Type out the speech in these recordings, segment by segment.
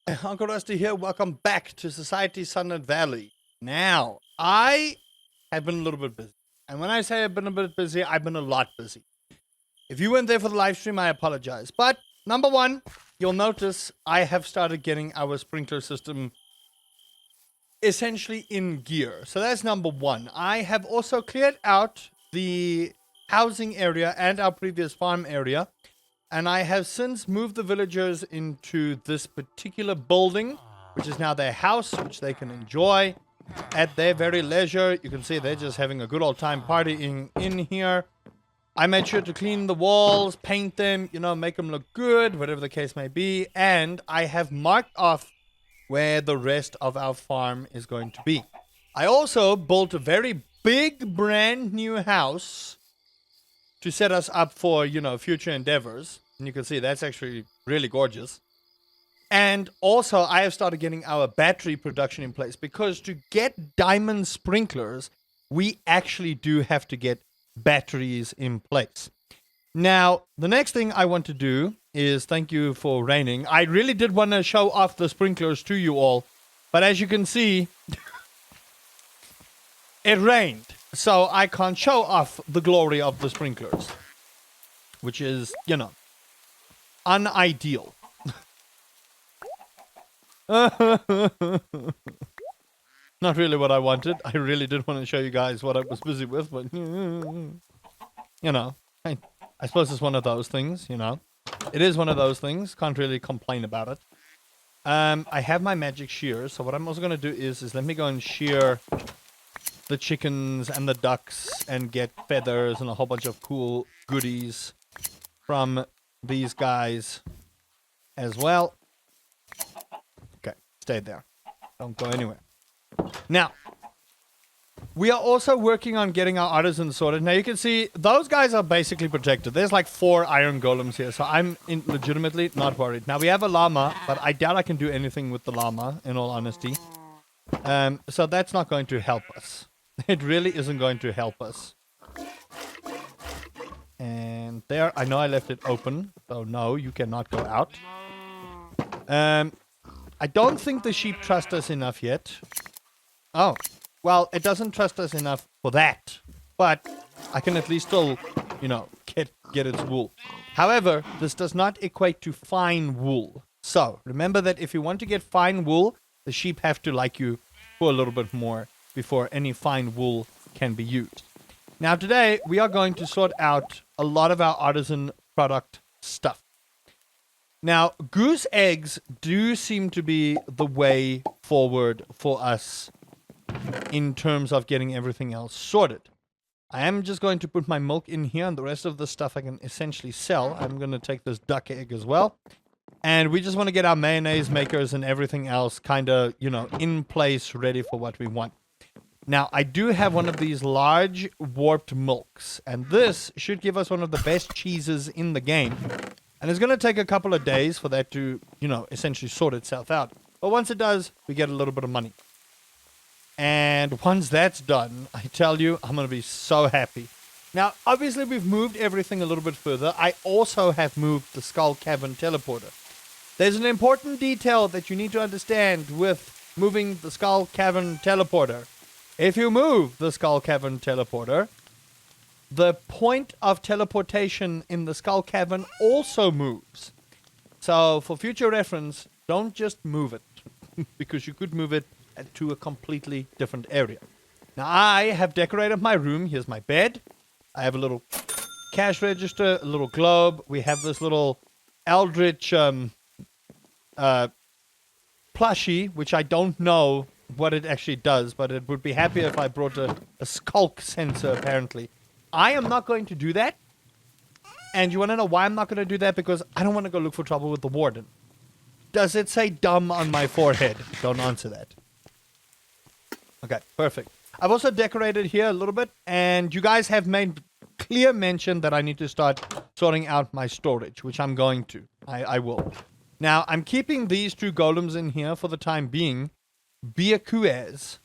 Uncle Rusty here. Welcome back to Society Sunlit Valley. Now, I have been a little bit busy. And when I say I've been a bit busy, I've been a lot busy. If you weren't there for the live stream, I apologize. But number one, you'll notice I have started getting our sprinkler system essentially in gear. So that's number one. I have also cleared out the housing area and our previous farm area. And I have since moved the villagers into this particular building, which is now their house, which they can enjoy at their very leisure. You can see they're just having a good old time partying in here. I made sure to clean the walls, paint them, make them look good, whatever the case may be. And I have marked off where the rest of our farm is going to be. I also built a very big brand new house to set us up for, future endeavors. And you can see that's actually really gorgeous. And also, I have started getting our battery production in place because to get diamond sprinklers, we actually do have to get batteries in place. Now, the next thing I want to do is thank you for raining. I really did want to show off the sprinklers to you all. But as you can see, it rained. So I can't show off the glory of the sprinklers, which is, unideal. Not really what I wanted. I really did want to show you guys what I was busy with, but, I suppose it's one of those things, It is one of those things. Can't really complain about it. I have my magic shears, so what I'm also going to do is let me go and shear the chickens and the ducks and get feathers and a whole bunch of cool goodies from these guys as well. Okay, stay there. Don't go anywhere. Now, we are also working on getting our artisans sorted. Now, you can see those guys are basically protected. There's like 4 iron golems here, so I'm legitimately not worried. Now, we have a llama, but I doubt I can do anything with the llama, in all honesty. So that's not going to help us. It really isn't going to help us. And there, I know I left it open. So no, you cannot go out. I don't think the sheep trust us enough yet. Oh, well, it doesn't trust us enough for that. But I can at least still, get its wool. However, this does not equate to fine wool. So remember that if you want to get fine wool, the sheep have to like you for a little bit more before any fine wool can be used. Now today, we are going to sort out a lot of our artisan product stuff. Now, goose eggs do seem to be the way forward for us in terms of getting everything else sorted. I am just going to put my milk in here, and the rest of the stuff I can essentially sell. I'm going to take this duck egg as well. And we just want to get our mayonnaise makers and everything else kind of, in place, ready for what we want. Now, I do have one of these large warped milks, and this should give us one of the best cheeses in the game. And it's going to take a couple of days for that to, essentially sort itself out. But once it does, we get a little bit of money. And once that's done, I tell you, I'm going to be so happy. Now, obviously, we've moved everything a little bit further. I also have moved the Skull Cavern teleporter. There's an important detail that you need to understand with moving the Skull Cavern teleporter. If you move the Skull Cavern teleporter, the point of teleportation in the Skull Cavern also moves. So, for future reference, don't just move it, because you could move it to a completely different area. Now, I have decorated my room. Here's my bed. I have a little cash register, a little globe. We have this little eldritch plushie, which I don't know what it actually does, but it would be happy if I brought a skulk sensor, apparently. I am not going to do that. And you want to know why I'm not going to do that? Because I don't want to go look for trouble with the warden. Does it say dumb on my forehead? Don't answer that. Okay, perfect. I've also decorated here a little bit, and you guys have made clear mention that I need to start sorting out my storage, which I'm going to. I will. Now, I'm keeping these 2 golems in here for the time being. Biakues.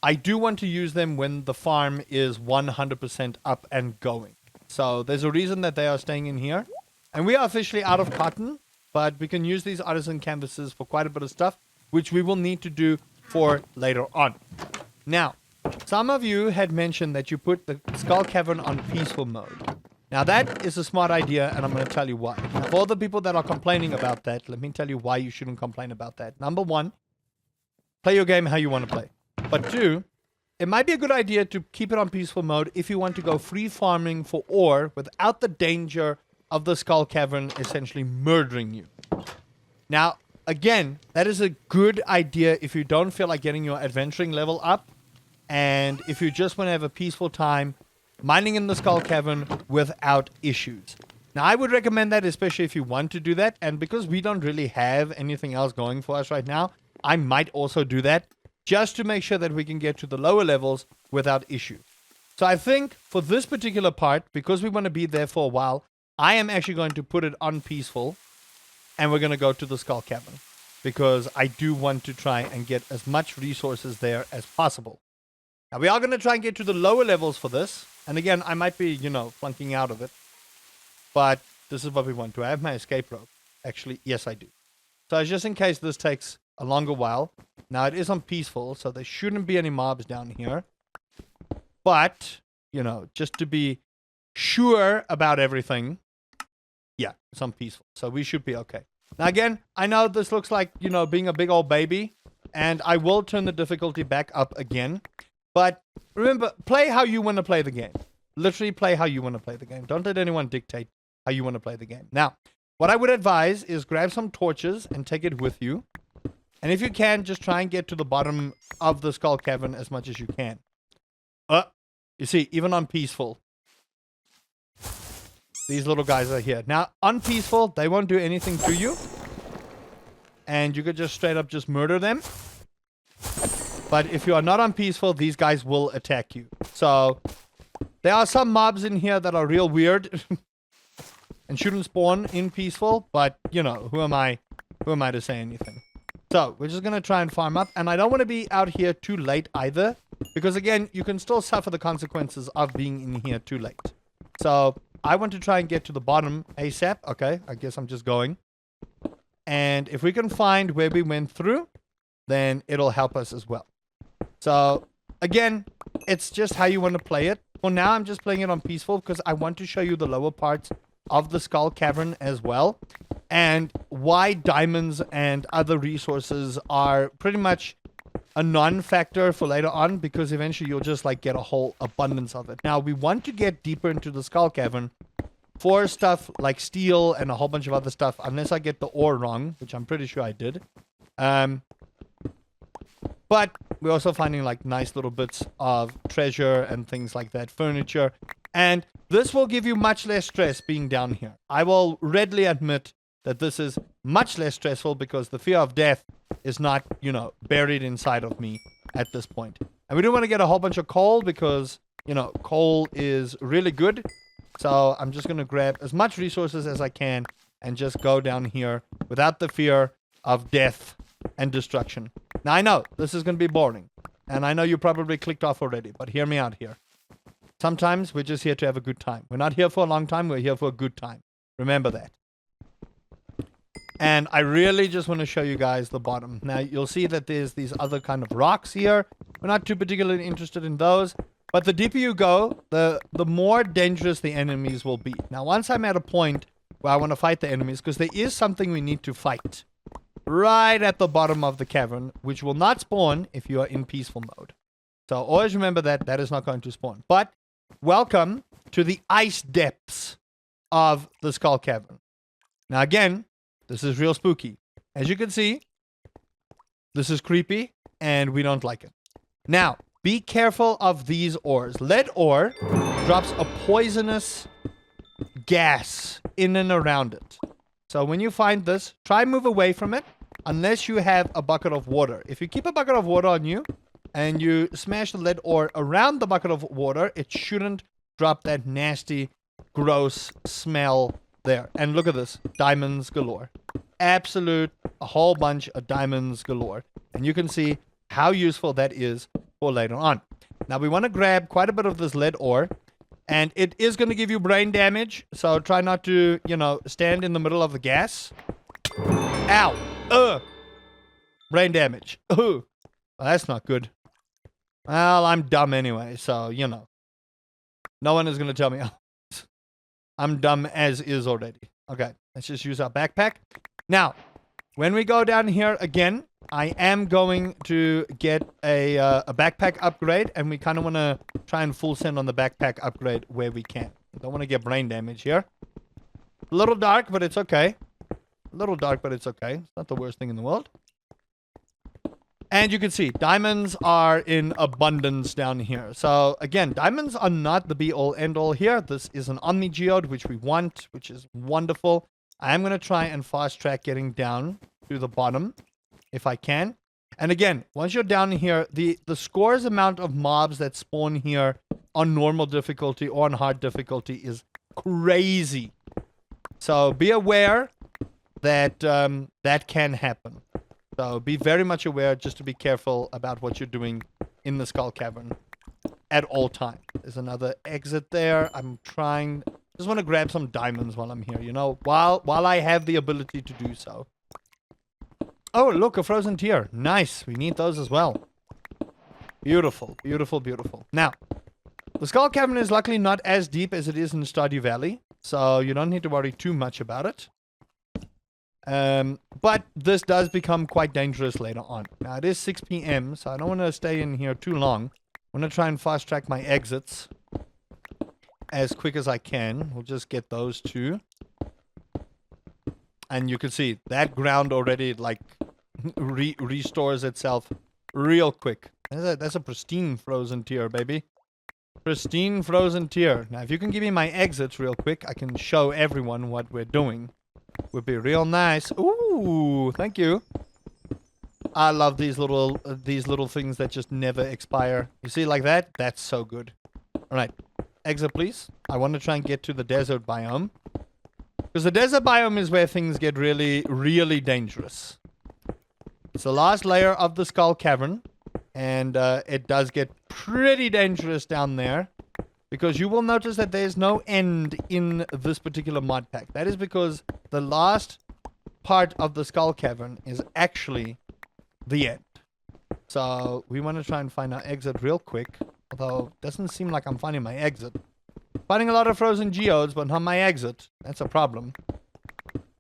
I do want to use them when the farm is 100% up and going. So there's a reason that they are staying in here. And we are officially out of cotton. but we can use these artisan canvases for quite a bit of stuff, which we will need to do for later on. Now, some of you had mentioned that you put the Skull Cavern on peaceful mode. Now, that is a smart idea, and I'm going to tell you why. Now, for all the people that are complaining about that, let me tell you why you shouldn't complain about that. Number one, play your game how you want to play. But two, it might be a good idea to keep it on peaceful mode if you want to go free farming for ore without the danger of the Skull Cavern essentially murdering you. Now, again, that is a good idea if you don't feel like getting your adventuring level up, and if you just want to have a peaceful time mining in the Skull Cavern without issues. Now, I would recommend that, especially if you want to do that, and because we don't really have anything else going for us right now, I might also do that, just to make sure that we can get to the lower levels without issue. So I think for this particular part, because we want to be there for a while, I am actually going to put it on peaceful, and we're going to go to the Skull Cavern, because I do want to try and get as much resources there as possible. Now, we are going to try and get to the lower levels for this, and again, I might be, flunking out of it, but this is what we want. Do I have my escape rope? Actually, yes, I do. So just in case this takes a longer while, now it is on peaceful, so there shouldn't be any mobs down here, but, just to be sure about everything, yeah, it's on peaceful, so we should be okay. Now, again, I know this looks like, being a big old baby, and I will turn the difficulty back up again. But remember, play how you want to play the game. Literally play how you want to play the game. Don't let anyone dictate how you want to play the game. Now, what I would advise is grab some torches and take it with you. And if you can, just try and get to the bottom of the Skull Cavern as much as you can. You see, even on peaceful, these little guys are here. Now, on peaceful, they won't do anything to you. And you could just straight up just murder them. But if you are not on peaceful, these guys will attack you. So, there are some mobs in here that are real weird. And shouldn't spawn in peaceful. But, who am I? Who am I to say anything? So, we're just going to try and farm up. And I don't want to be out here too late either. Because, again, you can still suffer the consequences of being in here too late. So, I want to try and get to the bottom ASAP. Okay, I guess I'm just going. And if we can find where we went through, then it'll help us as well. So, again, it's just how you want to play it. For now, I'm just playing it on peaceful because I want to show you the lower parts of the Skull Cavern as well. And why diamonds and other resources are pretty much a non-factor for later on, because eventually you'll just get a whole abundance of it. Now, we want to get deeper into the Skull Cavern for stuff like steel and a whole bunch of other stuff, unless I get the ore wrong, which I'm pretty sure I did. But we're also finding nice little bits of treasure and things like that, furniture. And this will give you much less stress being down here. I will readily admit that this is much less stressful because the fear of death is not, buried inside of me at this point. And we do want to get a whole bunch of coal because, coal is really good. So I'm just going to grab as much resources as I can and just go down here without the fear of death and destruction. Now, I know this is going to be boring, and I know you probably clicked off already, but hear me out here. Sometimes we're just here to have a good time. We're not here for a long time, we're here for a good time. Remember that. And I really just want to show you guys the bottom. Now, you'll see that there's these other kind of rocks here. We're not too particularly interested in those, but the deeper you go, the more dangerous the enemies will be. Now, once I'm at a point where I want to fight the enemies, because there is something we need to fight right at the bottom of the cavern, which will not spawn if you are in peaceful mode. So always remember that that is not going to spawn. But welcome to the ice depths of the Skull Cavern. Now again, this is real spooky. As you can see, this is creepy and we don't like it. Now, be careful of these ores. Lead ore drops a poisonous gas in and around it. So when you find this, try move away from it unless you have a bucket of water. If you keep a bucket of water on you and you smash the lead ore around the bucket of water, it shouldn't drop that nasty, gross smell there. And look at this. Diamonds galore. Absolute, a whole bunch of diamonds galore. And you can see how useful that is for later on. Now we want to grab quite a bit of this lead ore. And it is going to give you brain damage, so try not to, stand in the middle of the gas. Ow. Brain damage. Well, that's not good. Well, I'm dumb anyway, so, you know. No one is going to tell me. I'm dumb as is already. Okay, let's just use our backpack. Now, when we go down here again, I am going to get a backpack upgrade, and we kind of want to try and full send on the backpack upgrade where we can. Don't want to get brain damage here. A little dark, but it's okay. A little dark, but it's okay. It's not the worst thing in the world. And you can see, diamonds are in abundance down here. So, again, diamonds are not the be-all, end-all here. This is an omni-geode, which we want, which is wonderful. I am going to try and fast-track getting down to the bottom, if I can. And again, once you're down here, the scores amount of mobs that spawn here on normal difficulty or on hard difficulty is crazy. So, be aware that that can happen. So be very much aware just to be careful about what you're doing in the Skull Cavern at all times. There's another exit there. I'm trying... just want to grab some diamonds while I'm here, you know, while I have the ability to do so. Oh, look, a frozen tear. Nice. We need those as well. Beautiful, beautiful, beautiful. Now, the Skull Cavern is luckily not as deep as it is in Stardew Valley, so you don't need to worry too much about it. But this does become quite dangerous later on. Now, it is 6 p.m., so I don't want to stay in here too long. I'm going to try and fast-track my exits as quick as I can. We'll just get those two. And you can see, that ground already, like, restores itself real quick. That's a pristine frozen tear, baby. Pristine frozen tear. Now, if you can give me my exits real quick, I can show everyone what we're doing. Would be real nice. Ooh, thank you. I love these little things that just never expire. You see, like that? That's so good. All right, exit, please. I want to try and get to the desert biome, because the desert biome is where things get really, really dangerous. It's the last layer of the Skull Cavern, and it does get pretty dangerous down there. Because you will notice that there's no end in this particular mod pack. That is because the last part of the Skull Cavern is actually the end. So we want to try and find our exit real quick. Although it doesn't seem like I'm finding my exit. Finding a lot of frozen geodes, but not my exit. That's a problem.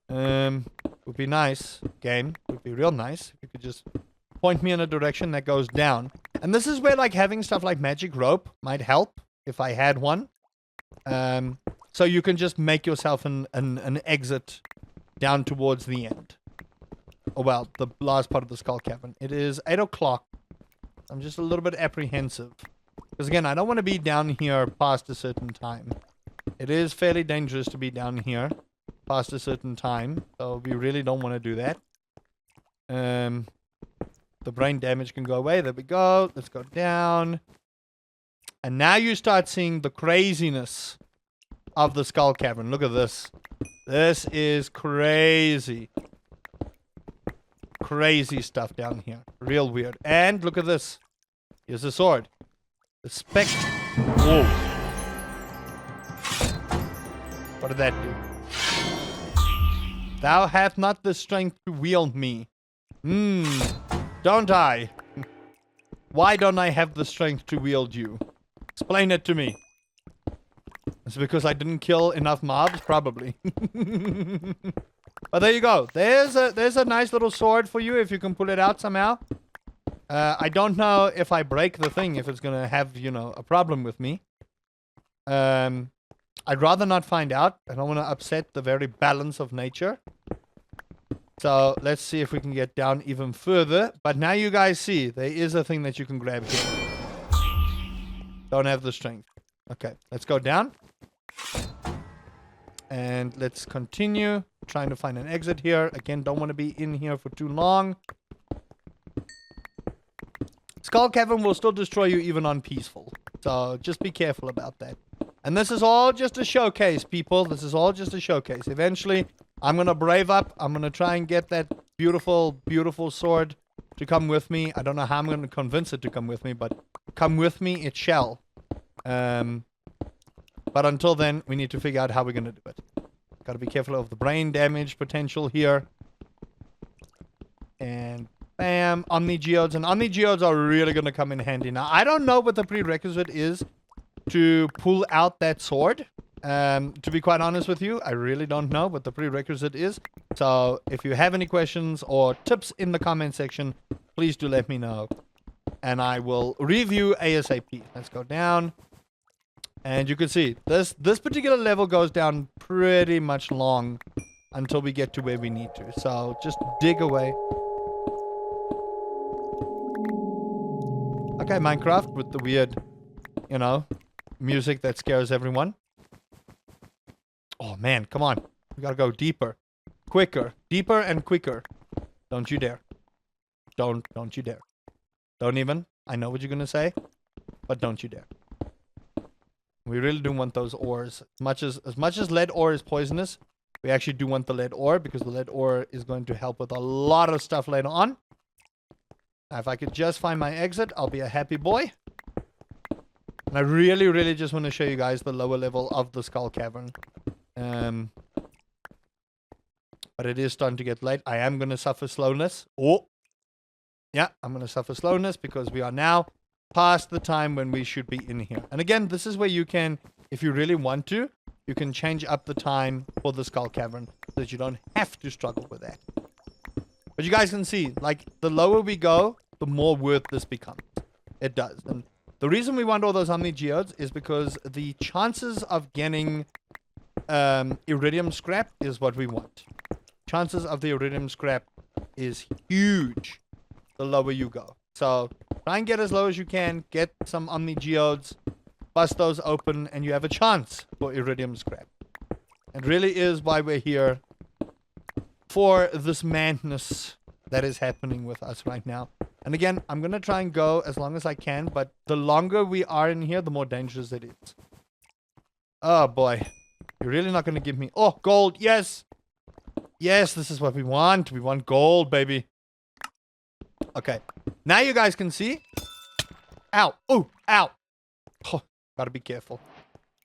Would be nice. Game. Would be real nice. If you could just point me in a direction that goes down. And this is where like having stuff like magic rope might help. If I had one. So you can just make yourself an exit down towards the end. Oh, well, the last part of the Skull Cavern. It is 8 o'clock. I'm just a little bit apprehensive. Because again, I don't want to be down here past a certain time. It is fairly dangerous to be down here past a certain time. So we really don't want to do that. The brain damage can go away. There we go. Let's go down. And now you start seeing the craziness of the Skull Cavern. Look at this. This is crazy. Crazy stuff down here. Real weird. And look at this. Here's a sword. The spec... Whoa. What did that do? Thou hast not the strength to wield me. Don't I? Why don't I have the strength to wield you? Explain it to me. It's because I didn't kill enough mobs? Probably. But there you go. There's a nice little sword for you if you can pull it out somehow. I don't know if I break the thing, if it's gonna have, you know, a problem with me. I'd rather not find out. I don't want to upset the very balance of nature. So let's see if we can get down even further. But now you guys see, there is a thing that you can grab here. Don't have the strength. Okay, let's go down. And let's continue. Trying to find an exit here. Again, don't want to be in here for too long. Skull Cavern will still destroy you even on peaceful. So just be careful about that. And this is all just a showcase, people. This is all just a showcase. Eventually, I'm going to brave up. I'm going to try and get that beautiful, beautiful sword to come with me. I don't know how I'm going to convince it to come with me, but come with me, it shall. But until then, we need to figure out how we're going to do it. Got to be careful of the brain damage potential here. And bam, Omni Geodes. And Omni Geodes are really going to come in handy. Now, I don't know what the prerequisite is to pull out that sword. To be quite honest with you, I really don't know what the prerequisite is. So if you have any questions or tips in the comment section, please do let me know. And I will review ASAP. Let's go down. And you can see this particular level goes down pretty much long until we get to where we need to. So just dig away. Okay, Minecraft with the weird, you know, music that scares everyone. Oh man, come on. We gotta go deeper. Quicker. Deeper and quicker. Don't you dare. Don't you dare. Don't even. I know what you're gonna say, but don't you dare. We really do want those ores. As much as lead ore is poisonous, we actually do want the lead ore because the lead ore is going to help with a lot of stuff later on. Now, if I could just find my exit, I'll be a happy boy. And I really, really just want to show you guys the lower level of the Skull Cavern. But it is starting to get late. I am going to suffer slowness. Oh, yeah, I'm going to suffer slowness because we are now past the time when we should be in here. And again, this is where you can, if you really want to, you can change up the time for the Skull Cavern so that you don't have to struggle with that. But you guys can see, like, the lower we go, the more worth this becomes. It does. And the reason we want all those Omni Geodes is because the chances of getting iridium scrap is what we want. Chances of the iridium scrap is huge the lower you go. So try and get as low as you can, get some Omni Geodes, bust those open, and you have a chance for iridium scrap. It really is why we're here, for this madness that is happening with us right now. And again, I'm going to try and go as long as I can, but the longer we are in here, the more dangerous it is. Oh boy. You're really not going to give me... Oh, gold, yes! Yes, this is what we want. We want gold, baby. Okay. Now you guys can see. Ow. Oh, ow. Oh, gotta be careful.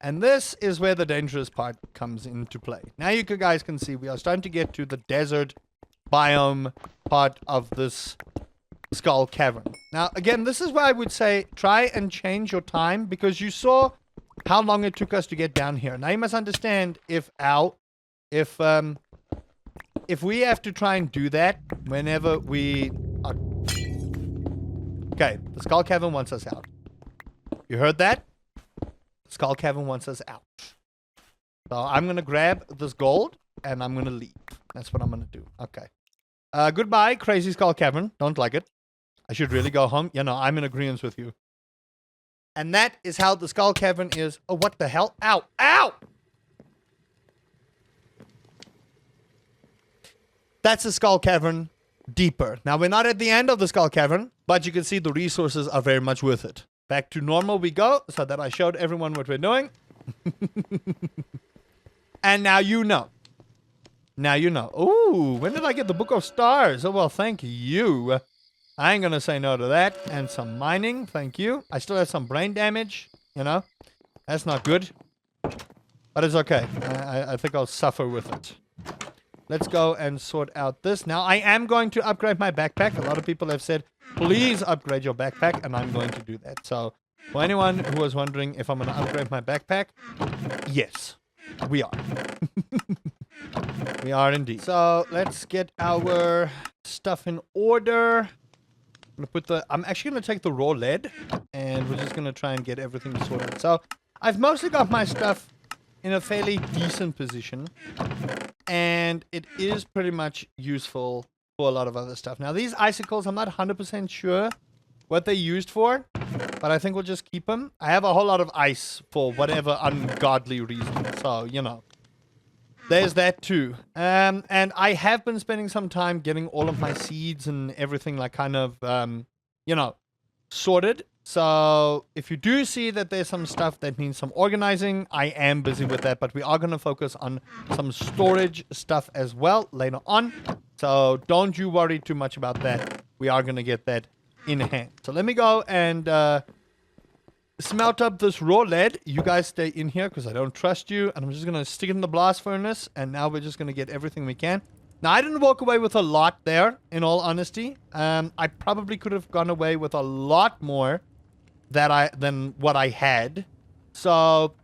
And this is where the dangerous part comes into play. Now you guys can see we are starting to get to the desert biome part of this Skull Cavern. Now, again, this is where I would say try and change your time because you saw how long it took us to get down here. Now you must understand if we have to try and do that whenever we are... Okay, the Skull Cavern wants us out. You heard that? The Skull Cavern wants us out. So I'm going to grab this gold and I'm going to leave. That's what I'm going to do. Okay. Goodbye, Crazy Skull Cavern. Don't like it. I should really go home. You know, I'm in agreement with you. And that is how the Skull Cavern is. Oh, what the hell? Ow! Ow! That's the Skull Cavern deeper. Now, we're not at the end of the Skull Cavern, but you can see the resources are very much worth it. Back to normal we go, so that I showed everyone what we're doing. And now you know. Now you know. Ooh, when did I get the Book of Stars? Oh, well, thank you. I ain't gonna say no to that. And some mining, thank you. I still have some brain damage, you know. That's not good. But it's okay. I think I'll suffer with it. Let's go and sort out this. Now, I am going to upgrade my backpack. A lot of people have said, please upgrade your backpack, and I'm going to do that. So, for anyone who was wondering if I'm going to upgrade my backpack, yes, we are. We are indeed. So, let's get our stuff in order. I'm actually going to take the raw lead, and we're just going to try and get everything sorted. So, I've mostly got my stuff in a fairly decent position, and it is pretty much useful for a lot of other stuff. Now, these icicles, I'm not 100% sure what they're used for, but I think we'll just keep them. I have a whole lot of ice for whatever ungodly reason, so, you know. There's that too. And I have been spending some time getting all of my seeds and everything like kind of, you know, sorted. So if you do see that there's some stuff that needs some organizing, I am busy with that, but we are going to focus on some storage stuff as well later on. So don't you worry too much about that. We are going to get that in hand. So let me go and smelt up this raw lead. You guys stay in here because I don't trust you. And I'm just going to stick it in the blast furnace. And now we're just going to get everything we can. Now, I didn't walk away with a lot there, in all honesty. I probably could have gone away with a lot more than what I had. So,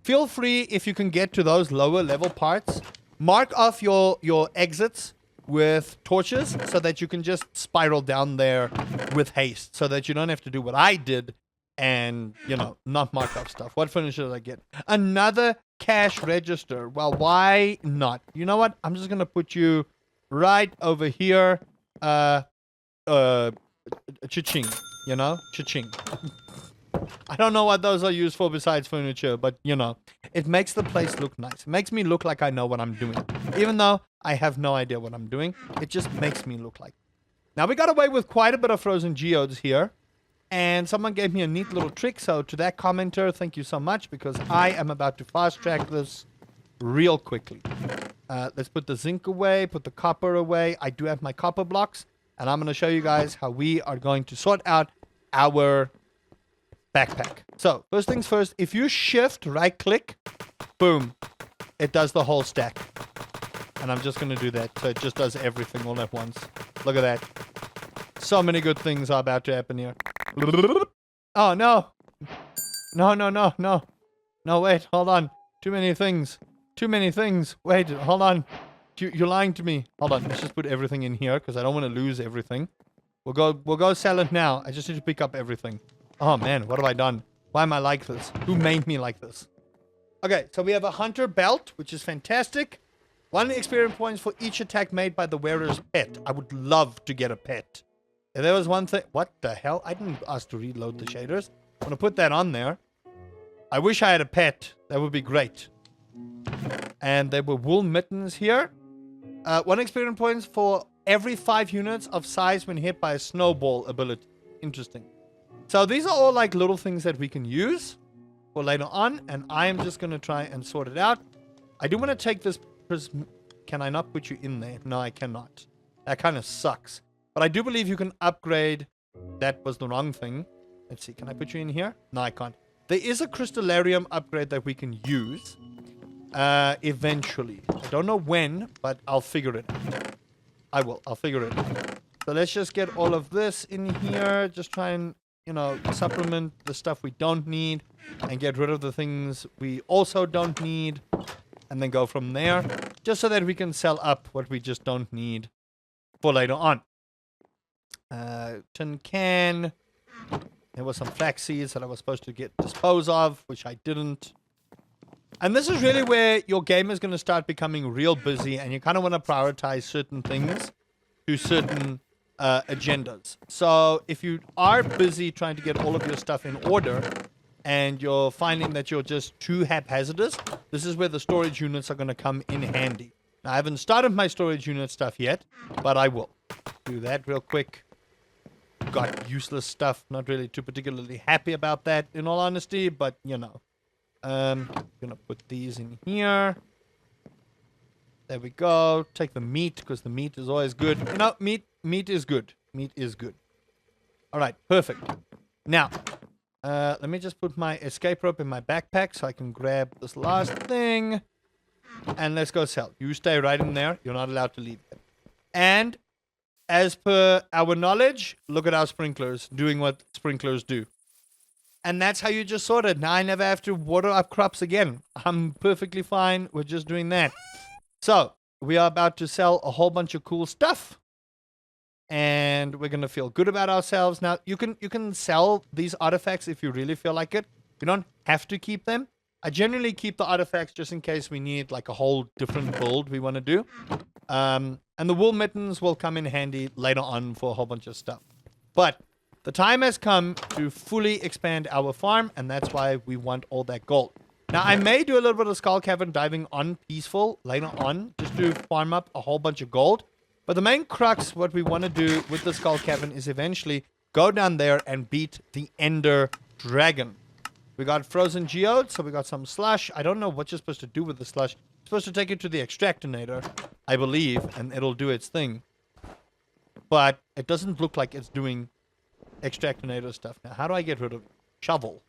feel free, if you can get to those lower level parts, mark off your exits with torches so that you can just spiral down there with haste, so that you don't have to do what I did and, you know, not mark off stuff. What furniture did I get? Another cash register. Well, why not? You know what? I'm just gonna put you right over here. Cha-ching. You know? Cha-ching. I don't know what those are used for besides furniture, but, you know, it makes the place look nice. It makes me look like I know what I'm doing. Even though I have no idea what I'm doing, it just makes me look like. Now, we got away with quite a bit of frozen geodes here. And someone gave me a neat little trick, so to that commenter, thank you so much, because I am about to fast-track this real quickly. Let's put the zinc away, put the copper away. I do have my copper blocks, and I'm going to show you guys how we are going to sort out our backpack. So, first things first, if you shift right-click, boom, it does the whole stack. And I'm just going to do that, so it just does everything all at once. Look at that. So many good things are about to happen here. Oh, no. No, wait, hold on. Too many things. Wait, hold on. You're lying to me. Hold on, let's just put everything in here, because I don't want to lose everything. We'll go sell it now. I just need to pick up everything. Oh, man, what have I done? Why am I like this? Who made me like this? Okay, so we have a hunter belt, which is fantastic. 1 experience points for each attack made by the wearer's pet. I would love to get a pet. If there was one thing... What the hell? I didn't ask to reload the shaders. I'm going to put that on there. I wish I had a pet. That would be great. And there were wool mittens here. 1 experience points for every 5 units of size when hit by a snowball ability. Interesting. So these are all like little things that we can use for later on. And I am just going to try and sort it out. I do want to take this... Can I not put you in there? No, I cannot. That kind of sucks. But I do believe you can upgrade. That was the wrong thing. Let's see. Can I put you in here? No, I can't. There is a crystallarium upgrade that we can use. Eventually. I don't know when, but I'll figure it out. I will. I'll figure it out. So let's just get all of this in here. Just try and, you know, supplement the stuff we don't need. And get rid of the things we also don't need. And then go from there. Just so that we can sell up what we just don't need for later on. Tin can. There was some flax seeds that I was supposed to dispose of, which I didn't. And this is really where your game is going to start becoming real busy, and you kind of want to prioritize certain things to certain agendas. So if you are busy trying to get all of your stuff in order, and you're finding that you're just too haphazardous, this is where the storage units are going to come in handy. Now, I haven't started my storage unit stuff yet, but I will do that real quick. Got useless stuff. Not really too particularly happy about that, in all honesty, but, you know. I'm gonna put these in here. There we go. Take the meat, because the meat is always good. You know, meat is good. Meat is good. Alright, perfect. Now, let me just put my escape rope in my backpack so I can grab this last thing. And let's go sell. You stay right in there. You're not allowed to leave it. And as per our knowledge, look at our sprinklers doing what sprinklers do. And that's how you just sort it. Now I never have to water up crops again. I'm perfectly fine with just doing that. So, we are about to sell a whole bunch of cool stuff. And we're going to feel good about ourselves. Now, you can sell these artifacts if you really feel like it. You don't have to keep them. I generally keep the artifacts just in case we need like a whole different build we want to do. And the wool mittens will come in handy later on for a whole bunch of stuff. But the time has come to fully expand our farm, and that's why we want all that gold. Now, I may do a little bit of skull cavern diving on peaceful later on, just to farm up a whole bunch of gold. But the main crux, what we want to do with the skull cavern, is eventually go down there and beat the Ender Dragon. We got frozen geodes, so we got some slush. I don't know what you're supposed to do with the slush. You're supposed to take it to the extractinator, I believe, and it'll do its thing. But it doesn't look like it's doing extractinator stuff. Now, how do I get rid of it? Shovel?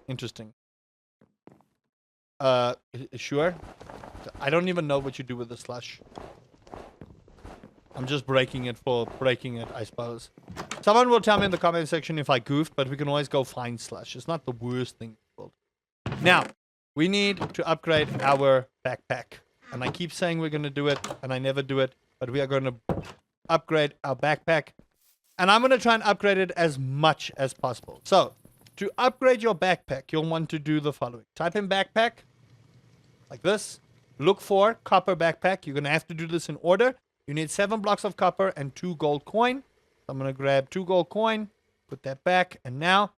Interesting. Sure. I don't even know what you do with the slush. I'm just breaking it for breaking it, I suppose. Someone will tell me in the comment section if I goofed, but we can always go find slush. It's not the worst thing in the world. Now, we need to upgrade our backpack. And I keep saying we're going to do it, and I never do it. But we are going to upgrade our backpack. And I'm going to try and upgrade it as much as possible. So, to upgrade your backpack, you'll want to do the following. Type in backpack, like this. Look for copper backpack. You're going to have to do this in order. You need 7 blocks of copper and 2 gold coin. I'm going to grab 2 gold coin, put that back, and now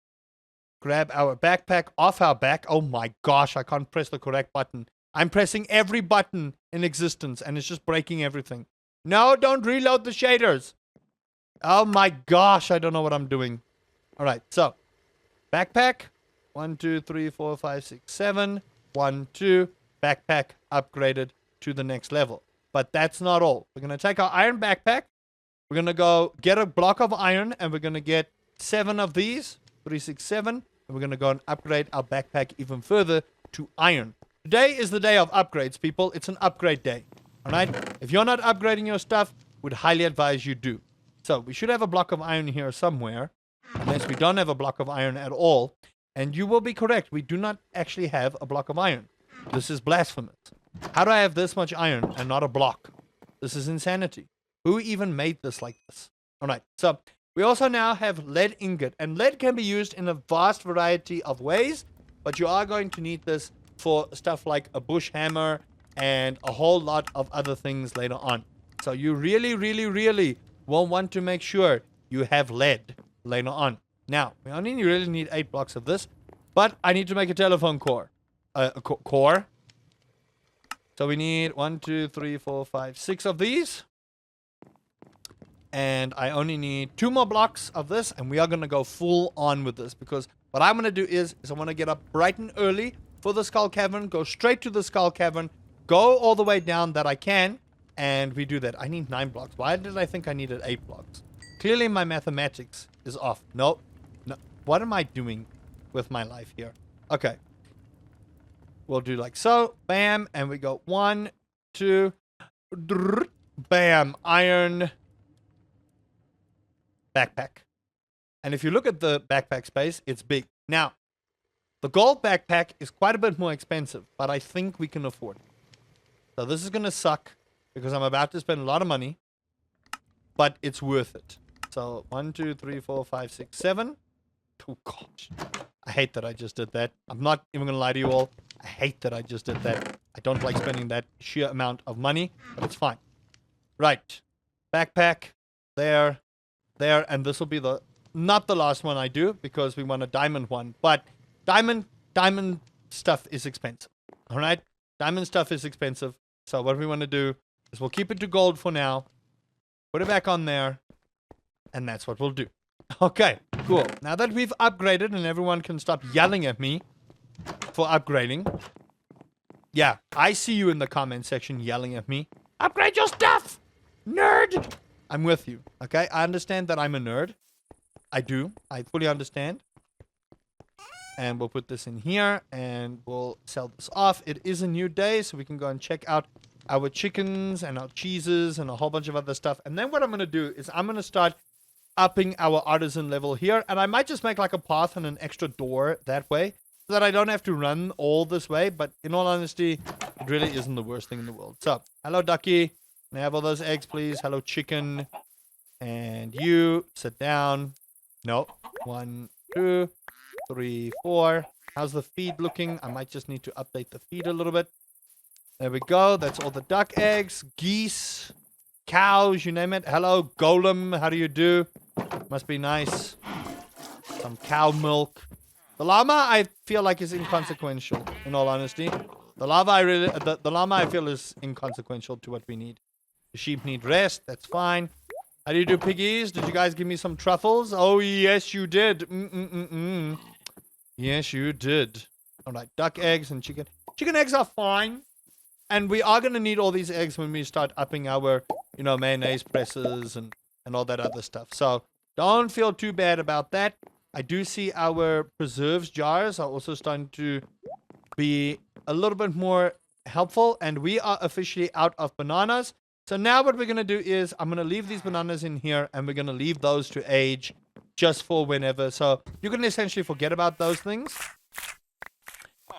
grab our backpack off our back. Oh my gosh, I can't press the correct button. I'm pressing every button in existence, and it's just breaking everything. No, don't reload the shaders. Oh my gosh, I don't know what I'm doing. All right, so backpack. 1, 2, 3, 4, 5, 6, 7. 1, 2. Backpack upgraded to the next level. But that's not all. We're going to take our iron backpack. We're going to go get a block of iron, and we're going to get 7 of these. 3, 6, 7. And we're going to go and upgrade our backpack even further to iron. Today is the day of upgrades, people. It's an upgrade day. All right? If you're not upgrading your stuff, would highly advise you do. So we should have a block of iron here somewhere. Unless we don't have a block of iron at all. And you will be correct. We do not actually have a block of iron. This is blasphemous. How do I have this much iron and not a block? This is insanity. Who even made this like this? All right. So we also now have lead ingot. And lead can be used in a vast variety of ways. But you are going to need this for stuff like a bush hammer and a whole lot of other things later on. So you really, really, really will want to make sure you have lead later on. Now, we only really need 8 blocks of this. But I need to make a telephone core. Core. So we need 1, 2, 3, 4, 5, 6 of these. And I only need 2 more blocks of this. And we are going to go full on with this. Because what I'm going to do is I want to get up bright and early for the skull cavern. Go straight to the skull cavern. Go all the way down that I can. And we do that. I need 9 blocks. Why did I think I needed 8 blocks? Clearly my mathematics is off. No. What am I doing with my life here? Okay. We'll do like so. Bam. And we go 1, 2. Bam. Iron. Backpack. And if you look at the backpack space, it's big. Now, the gold backpack is quite a bit more expensive, but I think we can afford it. So this is going to suck because I'm about to spend a lot of money, but it's worth it. So 1, 2, 3, 4, 5, 6, 7. Oh gosh. I hate that I just did that. I'm not even going to lie to you all. I hate that I just did that. I don't like spending that sheer amount of money, but it's fine. Right. Backpack. There. There. And this will be the not the last one I do because we want a diamond one. But diamond stuff is expensive. All right? Diamond stuff is expensive. So what we want to do is we'll keep it to gold for now. Put it back on there. And that's what we'll do. Okay, cool. Now that we've upgraded and everyone can stop yelling at me for upgrading. Yeah, I see you in the comment section yelling at me. Upgrade your stuff! Nerd! I'm with you, okay? I understand that I'm a nerd. I do. I fully understand. And we'll put this in here and we'll sell this off. It is a new day, so we can go and check out our chickens and our cheeses and a whole bunch of other stuff. And then what I'm going to do is I'm going to start upping our artisan level here. And I might just make like a path and an extra door that way so that I don't have to run all this way. But in all honesty, it really isn't the worst thing in the world. So, hello, ducky. May I have all those eggs, please? Hello, chicken. And you, sit down. No. 1, 2, 3, 4. How's the feed looking? I might just need to update the feed a little bit. There we go. That's all the duck eggs, geese, cows, you name it. Hello, golem. How do you do? Must be nice. Some cow milk. The llama, I feel like, is inconsequential, in all honesty. The llama, I feel, is inconsequential to what we need. The sheep need rest. That's fine. How do you do, piggies? Did you guys give me some truffles? Oh, yes, you did. Yes, you did. All right, duck eggs and chicken. Chicken eggs are fine. And we are going to need all these eggs when we start upping our, mayonnaise presses and all that other stuff. So don't feel too bad about that. I do see our preserves jars are also starting to be a little bit more helpful, and we are officially out of bananas. So now what we're going to do is I'm going to leave these bananas in here, and we're going to leave those to age just for whenever. So you can essentially forget about those things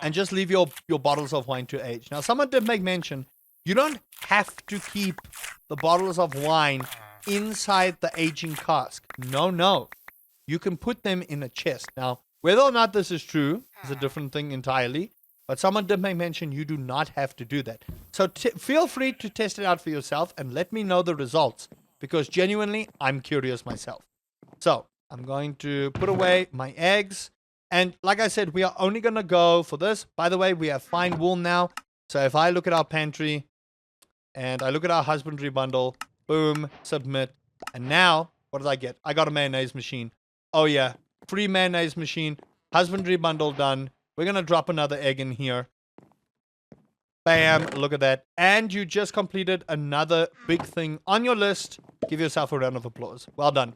and just leave your bottles of wine to age. Now, someone did make mention, you don't have to keep the bottles of wine inside the aging cask. No. You can put them in a chest. Now, whether or not this is true is a different thing entirely. But someone did make mention you do not have to do that. So feel free to test it out for yourself and let me know the results. Because genuinely, I'm curious myself. So, I'm going to put away my eggs. And like I said, we are only going to go for this. By the way, we have fine wool now. So if I look at our pantry and I look at our husbandry bundle, boom, submit. And now, what did I get? I got a mayonnaise machine. Oh yeah, free mayonnaise machine. Husbandry bundle done. We're going to drop another egg in here. Bam, look at that. And you just completed another big thing on your list. Give yourself a round of applause. Well done.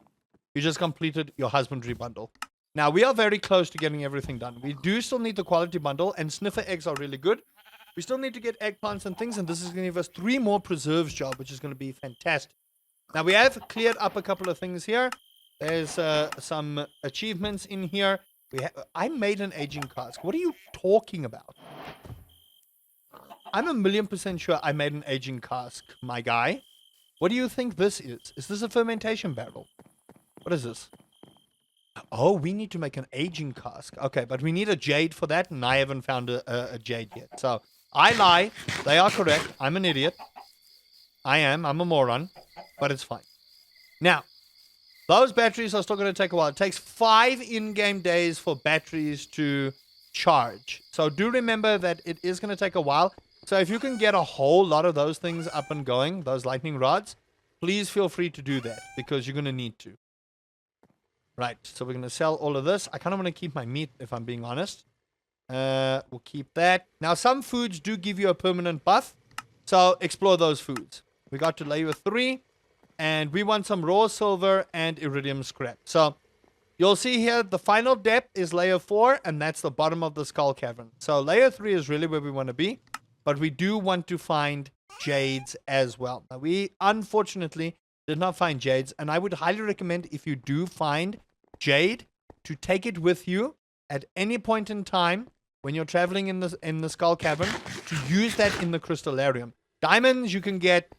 You just completed your husbandry bundle. Now, we are very close to getting everything done. We do still need the quality bundle, and sniffer eggs are really good. We still need to get eggplants and things, and this is going to give us 3 more preserves job, which is going to be fantastic. Now, we have cleared up a couple of things here. There's some achievements in here. I made an aging cask. What are you talking about? I'm 1,000,000% sure I made an aging cask, my guy. What do you think this is? Is this a fermentation barrel? What is this? Oh, we need to make an aging cask. Okay, but we need a jade for that, and I haven't found a jade yet. So, I lie. They are correct. I'm an idiot. I'm a moron. But it's fine. Now, those batteries are still going to take a while. It takes 5 in-game days for batteries to charge. So, do remember that it is going to take a while. So, if you can get a whole lot of those things up and going, those lightning rods, please feel free to do that, because you're going to need to. Right, so we're going to sell all of this. I kind of want to keep my meat, if I'm being honest. We'll keep that. Now, some foods do give you a permanent buff, so explore those foods. We got to layer 3, and we want some raw silver and iridium scrap. So, you'll see here, the final depth is layer 4, and that's the bottom of the skull cavern. So, layer 3 is really where we want to be, but we do want to find jades as well. Now, we, unfortunately, did not find jades, and I would highly recommend, if you do find jade, to take it with you at any point in time when you're traveling in the skull cavern, to use that in the crystallarium. Diamonds you can get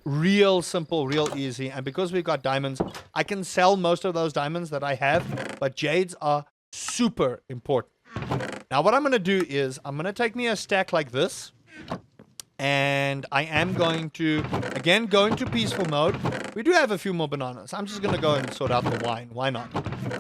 real simple, real easy, and because we've got diamonds, I can sell most of those diamonds that I have, but jades are super important. Now what I'm going to do is I'm going to take me a stack like this, and I am going to, again, go into peaceful mode. We do have a few more bananas. I'm just going to go and sort out the wine. Why not?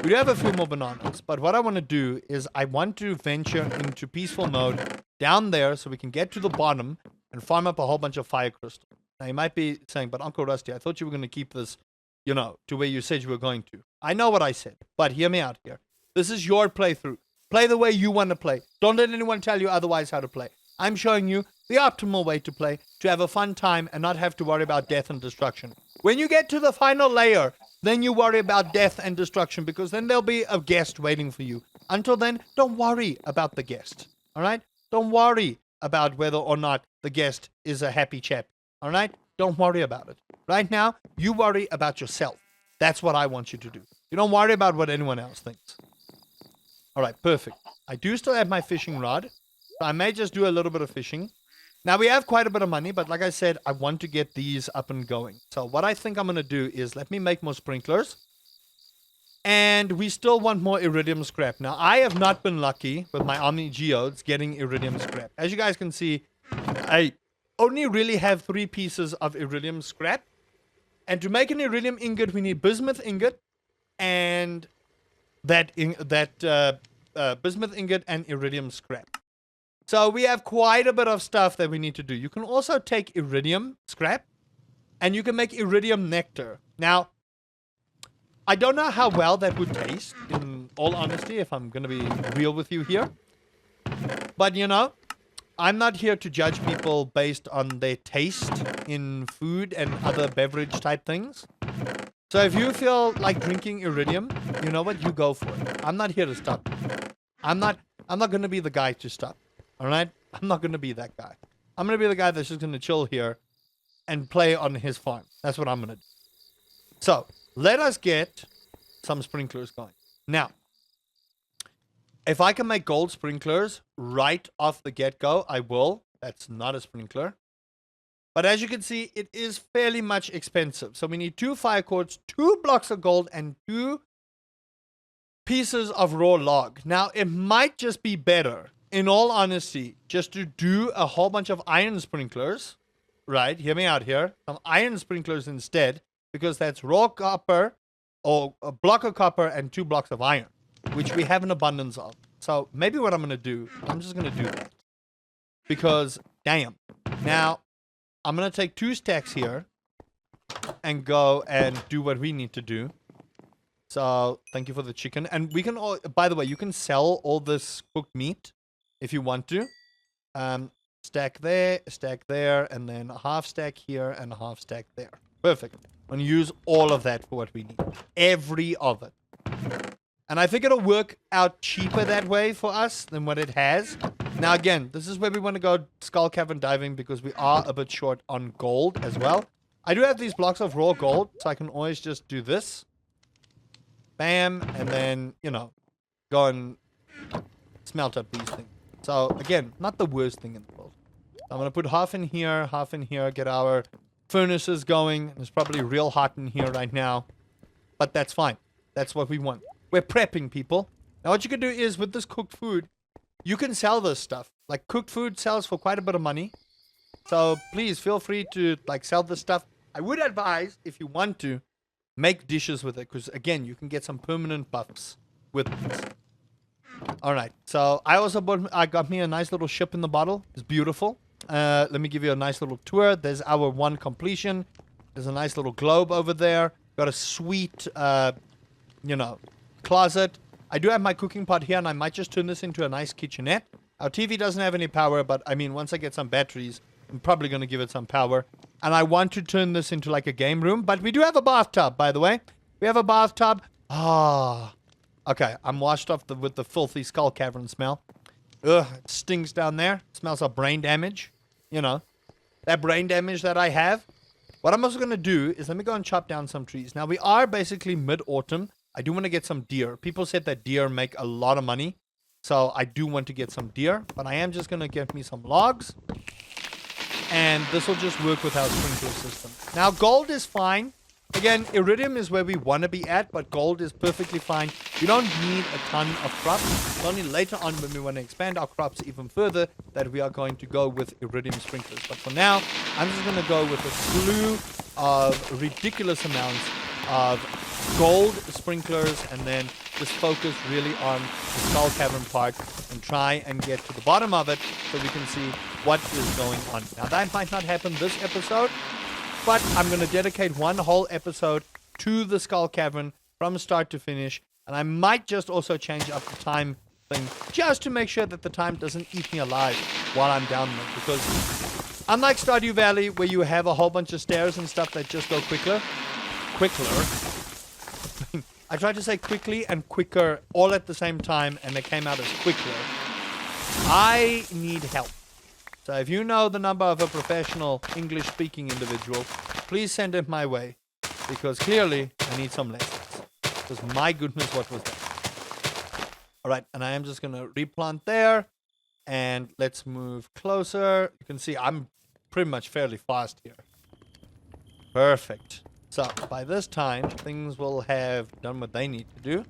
We do have a few more bananas. But what I want to do is I want to venture into peaceful mode down there so we can get to the bottom and farm up a whole bunch of fire crystal. Now, you might be saying, but Uncle Rusty, I thought you were going to keep this, you know, to where you said you were going to. I know what I said, but hear me out here. This is your playthrough. Play the way you want to play. Don't let anyone tell you otherwise how to play. I'm showing you the optimal way to play, to have a fun time and not have to worry about death and destruction. When you get to the final layer, then you worry about death and destruction, because then there'll be a guest waiting for you. Until then, don't worry about the guest. All right? Don't worry about whether or not the guest is a happy chap. All right? Don't worry about it. Right now, you worry about yourself. That's what I want you to do. You don't worry about what anyone else thinks. All right, perfect. I do still have my fishing rod. So I may just do a little bit of fishing. Now, we have quite a bit of money, but like I said, I want to get these up and going. So what I think I'm going to do is let me make more sprinklers. And we still want more iridium scrap. Now, I have not been lucky with my Omni Geodes getting iridium scrap. As you guys can see, I only really have 3 pieces of iridium scrap. And to make an iridium ingot, we need bismuth ingot and bismuth ingot and iridium scrap. So we have quite a bit of stuff that we need to do. You can also take iridium scrap and you can make iridium nectar. Now, I don't know how well that would taste, in all honesty, if I'm going to be real with you here. But, you know, I'm not here to judge people based on their taste in food and other beverage type things. So if you feel like drinking iridium, you know what? You go for it. I'm not here to stop. I'm not going to be the guy to stop. All right? I'm not going to be that guy. I'm going to be the guy that's just going to chill here and play on his farm. That's what I'm going to do. So, let us get some sprinklers going. Now, if I can make gold sprinklers right off the get-go, I will. That's not a sprinkler. But as you can see, it is fairly much expensive. So we need 2 fire cords, 2 blocks of gold, and 2 pieces of raw log. Now, it might just be better, in all honesty, just to do a whole bunch of iron sprinklers. Right? Hear me out here. Some iron sprinklers instead, because that's raw copper, or a block of copper and 2 blocks of iron, which we have an abundance of. So maybe what I'm going to do, I'm just going to do that. Because, damn. Now, I'm going to take 2 stacks here and go and do what we need to do. So, thank you for the chicken. And we can, by the way, you can sell all this cooked meat if you want to. Stack there, and then a half stack here and a half stack there. Perfect. I'm going to use all of that for what we need. Every of it. And I think it'll work out cheaper that way for us than what it has. Now, again, this is where we want to go skull cavern diving because we are a bit short on gold as well. I do have these blocks of raw gold, so I can always just do this. Bam, and then, you know, go and smelt up these things. So, again, not the worst thing in the world. I'm going to put half in here, get our furnaces going. It's probably real hot in here right now. But that's fine. That's what we want. We're prepping, people. Now, what you can do is, with this cooked food, you can sell this stuff. Like, cooked food sells for quite a bit of money. So, please, feel free to, like, sell this stuff. I would advise, if you want to, make dishes with it. Because, again, you can get some permanent buffs with this. Alright, so I got me a nice little ship in the bottle. It's beautiful. Let me give you a nice little tour. There's our one completion. There's a nice little globe over there. Got a sweet, closet. I do have my cooking pot here, and I might just turn this into a nice kitchenette. Our TV doesn't have any power, but, I mean, once I get some batteries, I'm probably going to give it some power. And I want to turn this into, like, a game room. But we do have a bathtub, by the way. We have a bathtub. Okay, I'm washed off with the filthy skull cavern smell. Ugh, it stinks down there. It smells of brain damage. You know, that brain damage that I have. What I'm also going to do is let me go and chop down some trees. Now, we are basically mid-autumn. I do want to get some deer. People said that deer make a lot of money. So, I do want to get some deer. But I am just going to get me some logs. And this will just work with our sprinkler system. Now, gold is fine. Again, iridium is where we want to be at, but gold is perfectly fine. We don't need a ton of crops. It's only later on when we want to expand our crops even further that we are going to go with iridium sprinklers. But for now, I'm just going to go with a slew of ridiculous amounts of gold sprinklers and then just focus really on the skull cavern part and try and get to the bottom of it so we can see what is going on. Now, that might not happen this episode, but I'm going to dedicate one whole episode to the skull cavern from start to finish. And I might just also change up the time thing just to make sure that the time doesn't eat me alive while I'm down there. Because unlike Stardew Valley, where you have a whole bunch of stairs and stuff that just go quicker. I tried to say quickly and quicker all at the same time, and they came out as quicker. I need help. So if you know the number of a professional English-speaking individual, please send it my way. Because clearly, I need some lessons. Because my goodness, what was that? Alright, and I am just going to replant there. And let's move closer. You can see I'm pretty much fairly fast here. Perfect. So, by this time, things will have done what they need to do.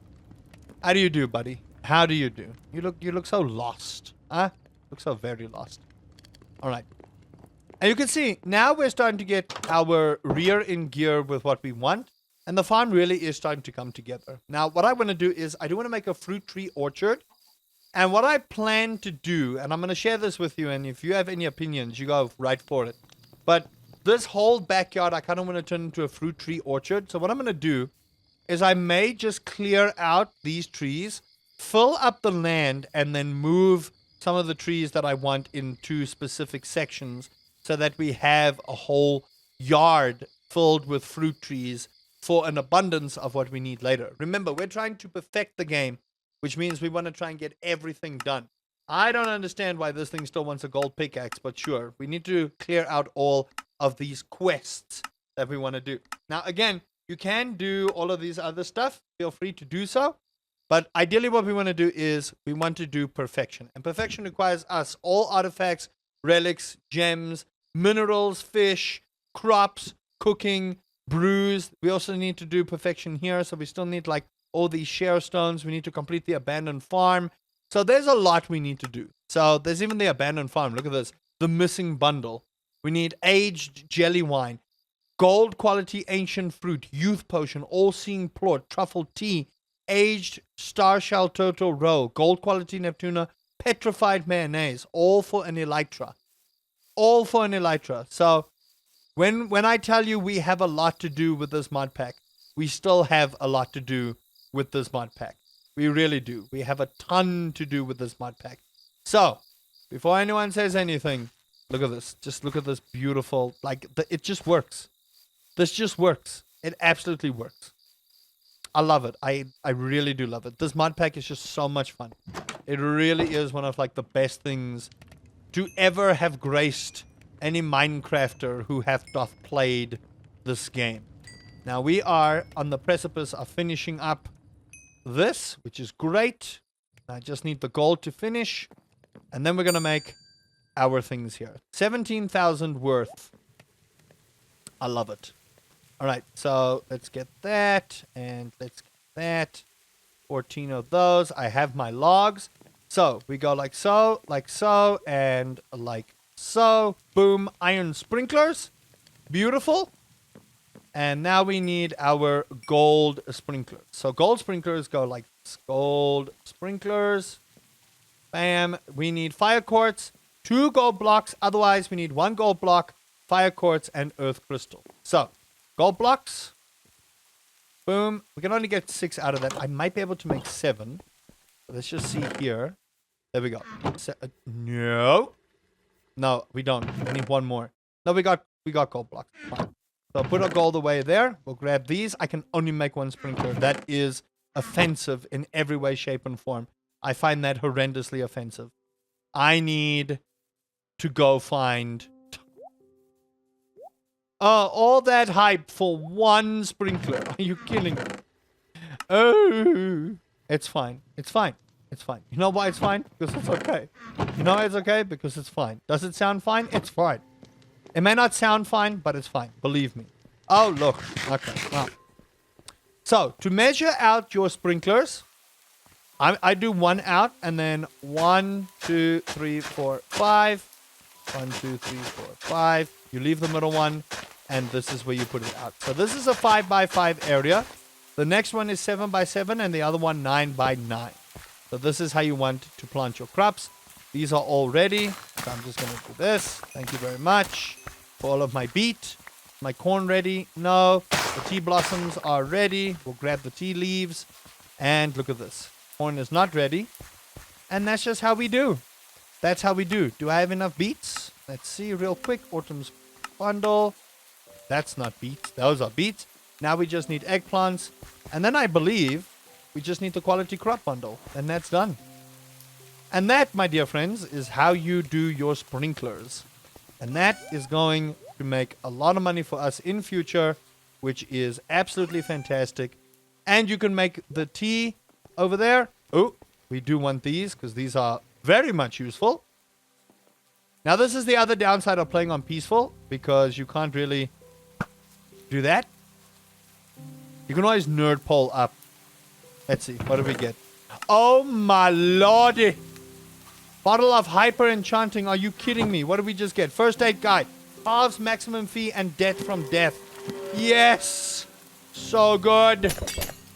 How do you do, buddy? How do you do? You look so lost. Huh? You look so very lost. Alright. And you can see, now we're starting to get our rear in gear with what we want. And the farm really is starting to come together. Now, what I want to do is, I do want to make a fruit tree orchard. And what I plan to do, and I'm going to share this with you, and if you have any opinions, you go right for it. But this whole backyard, I kind of want to turn into a fruit tree orchard. So what I'm going to do is I may just clear out these trees, fill up the land, and then move some of the trees that I want into specific sections so that we have a whole yard filled with fruit trees for an abundance of what we need later. Remember, we're trying to perfect the game, which means we want to try and get everything done. I don't understand why this thing still wants a gold pickaxe, but sure. We need to clear out all of these quests that we want to do. Now, again, you can do all of these other stuff. Feel free to do so. But ideally what we want to do is we want to do perfection. And perfection requires us all artifacts, relics, gems, minerals, fish, crops, cooking, brews. We also need to do perfection here. So we still need like all these share stones. We need to complete the abandoned farm. So there's a lot we need to do. So there's even the abandoned farm. Look at this. The missing bundle. We need aged jelly wine, gold quality ancient fruit, youth potion, all-seeing plort, truffle tea, aged star shell turtle roe, gold quality Neptuna, petrified mayonnaise, all for an elytra. All for an elytra. So when I tell you we have a lot to do with this mod pack, we still have a lot to do with this mod pack. We really do. We have a ton to do with this mod pack. So, before anyone says anything, look at this. Just look at this beautiful, it just works. This just works. It absolutely works. I love it. I really do love it. This mod pack is just so much fun. It really is one of like the best things to ever have graced any Minecrafter who hath doth played this game. Now we are on the precipice of finishing up this, which is great. I just need the gold to finish, and then we're gonna make our things here. 17,000 worth. I love it. All right, so let's get that, and let's get that. 14 of those. I have my logs. So we go like so, and like so. Boom, iron sprinklers. Beautiful. And now we need our gold sprinklers. So gold sprinklers go like this. Gold sprinklers. Bam. We need fire quartz, 2 gold blocks. Otherwise, we need 1 gold block, fire quartz, and earth crystal. So, gold blocks. Boom. We can only get 6 out of that. I might be able to make 7. Let's just see here. There we go. No. No, we don't. We need 1 more. No, we got gold blocks. Fine. So put our gold away there. We'll grab these. I can only make 1 sprinkler. That is offensive in every way, shape, and form. I find that horrendously offensive. I need to go find... Oh, all that hype for 1 sprinkler. Are you kidding me? Oh, it's fine. It's fine. It's fine. You know why it's fine? Because it's okay. You know why it's okay? Because it's fine. Does it sound fine? It's fine. It may not sound fine, but it's fine. Believe me. Oh, look. Okay. Wow. So, to measure out your sprinklers, I do 1 out, and then 1, 2, 3, 4, 5. 1, 2, 3, 4, 5. You leave the middle one, and this is where you put it out. So this is a 5 by 5 area. The next one is 7 by 7, and the other one 9 by 9. So this is how you want to plant your crops. These are all ready. So I'm just going to do this. Thank you very much for all of my beet. My corn ready? No. The tea blossoms are ready. We'll grab the tea leaves. And look at this. Corn is not ready. And that's just how we do. That's how we do. Do I have enough beets? Let's see real quick. Autumn's bundle. That's not beets. Those are beets. Now we just need eggplants. And then I believe we just need the quality crop bundle. And that's done. And that, my dear friends, is how you do your sprinklers. And that is going to make a lot of money for us in future, which is absolutely fantastic. And you can make the tea over there. Oh, we do want these because these are very much useful. Now, this is the other downside of playing on peaceful, because you can't really do that. You can always nerd pole up. Let's see. What do we get? Oh, my lordy. Bottle of hyper enchanting. Are you kidding me? What did we just get? First aid guide. Halves maximum fee and death from death. Yes. So good.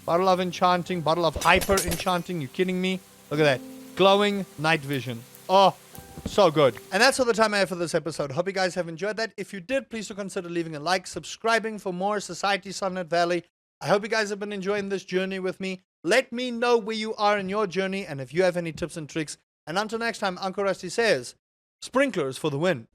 Bottle of enchanting. Bottle of hyper enchanting. You kidding me? Look at that. Glowing night vision. Oh, so good. And that's all the time I have for this episode. Hope you guys have enjoyed that. If you did, please do consider leaving a like, subscribing for more Society Sunlit Valley. I hope you guys have been enjoying this journey with me. Let me know where you are in your journey and if you have any tips and tricks. And until next time, Uncle Rusty says, sprinklers for the win.